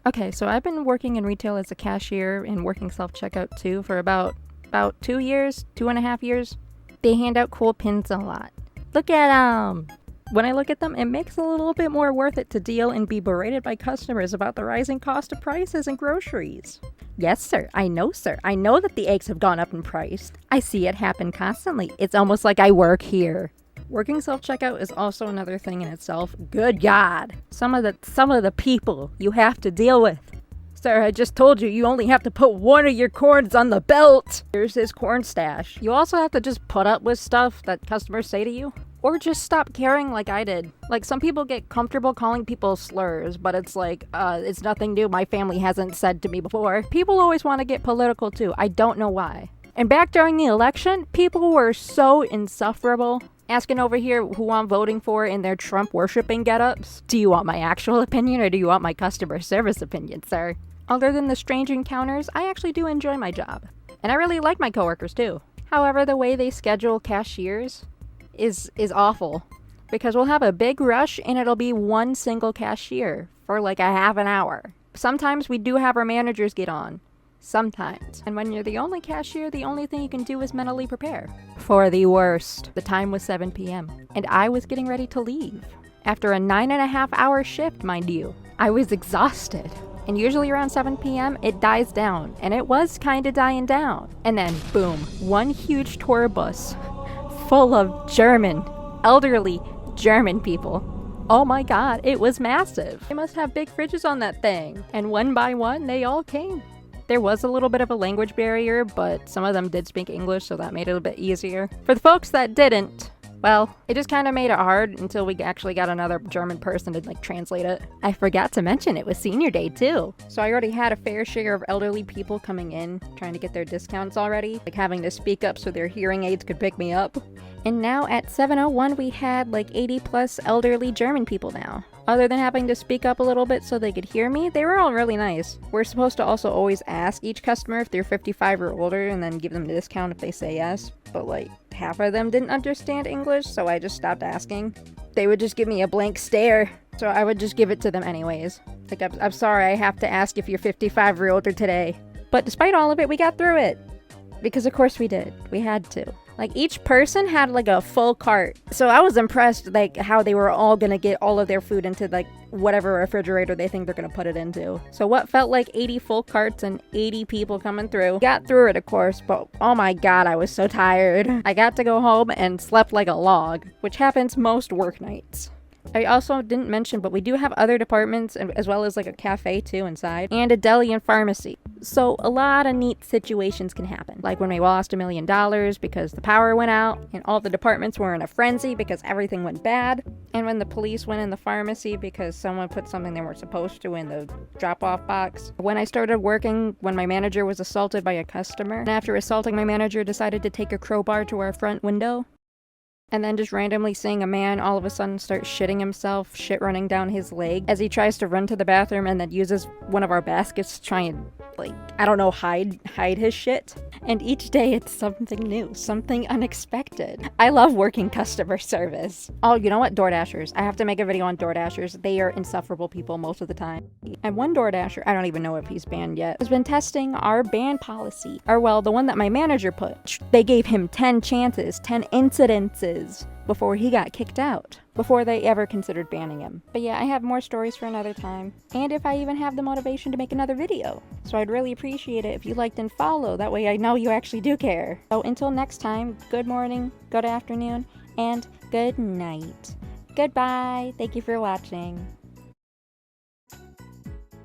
Okay, so I've been working in retail as a cashier and working self-checkout too for about 2 years, 2.5 years. They hand out cool pins a lot. Look at them! When I look at them, it makes it a little bit more worth it to deal and be berated by customers about the rising cost of prices and groceries. Yes, sir. I know that the eggs have gone up in price. I see it happen constantly. It's almost like I work here. Working self-checkout is also another thing in itself. Good God. Some of the people you have to deal with. Sir, I just told you only have to put one of your corns on the belt. Here's his corn stash. You also have to just put up with stuff that customers say to you. Or just stop caring like I did. Like, some people get comfortable calling people slurs, but it's like, it's nothing new my family hasn't said to me before. People always want to get political too. I don't know why. And back during the election, people were so insufferable. Asking over here who I'm voting for in their Trump worshipping get-ups. Do you want my actual opinion or do you want my customer service opinion, sir? Other than the strange encounters, I actually do enjoy my job. And I really like my coworkers too. However, the way they schedule cashiers is awful. Because we'll have a big rush and it'll be one single cashier for like a half an hour. Sometimes we do have our managers get on. Sometimes. And when you're the only cashier, the only thing you can do is mentally prepare for the worst. The time was 7 p.m. and I was getting ready to leave. After a 9.5-hour shift, mind you. I was exhausted. And usually around 7 p.m. it dies down. And it was kind of dying down. And then, boom, one huge tour bus full of elderly German people. Oh my God, it was massive. They must have big fridges on that thing. And one by one, they all came. There was a little bit of a language barrier, but some of them did speak English, so that made it a bit easier. For the folks that didn't, well, it just kind of made it hard until we actually got another German person to translate it. I forgot to mention it was senior day too. So I already had a fair share of elderly people coming in, trying to get their discounts already, like having to speak up so their hearing aids could pick me up. And now at 7:01 we had like 80 plus elderly German people now. Other than having to speak up a little bit so they could hear me, they were all really nice. We're supposed to also always ask each customer if they're 55 or older and then give them a discount if they say yes. But like, half of them didn't understand English, so I just stopped asking. They would just give me a blank stare, so I would just give it to them anyways. Like, I'm sorry I have to ask if you're 55 or older today. But despite all of it, we got through it. Because of course we did. We had to. Like, each person had like a full cart. So I was impressed like how they were all gonna get all of their food into like whatever refrigerator they think they're gonna put it into. So what felt like 80 full carts and 80 people coming through. Got through it, of course, but oh my God, I was so tired. I got to go home and slept like a log, which happens most work nights. I also didn't mention, but we do have other departments as well as like a cafe too inside, and a deli and pharmacy. So a lot of neat situations can happen. Like when we lost $1 million because the power went out and all the departments were in a frenzy because everything went bad. And when the police went in the pharmacy because someone put something they weren't supposed to in the drop-off box. When I started working, when my manager was assaulted by a customer, and after assaulting my manager decided to take a crowbar to our front window. And then just randomly seeing a man all of a sudden start shitting himself, shit running down his leg as he tries to run to the bathroom and then uses one of our baskets to try and, like, I don't know, hide his shit. And each day it's something new, something unexpected. I love working customer service. Oh, you know what? DoorDashers. I have to make a video on DoorDashers. They are insufferable people most of the time. And one DoorDasher, I don't even know if he's banned yet, has been testing our ban policy. Or well, the one that my manager put. They gave him 10 chances, 10 incidences before he got kicked out, before they ever considered banning him. But yeah, I have more stories for another time, and if I even have the motivation to make another video. So I'd really appreciate it if you liked and follow, that way I know you actually do care. So until next time, good morning, good afternoon, and good night. Goodbye, thank you for watching.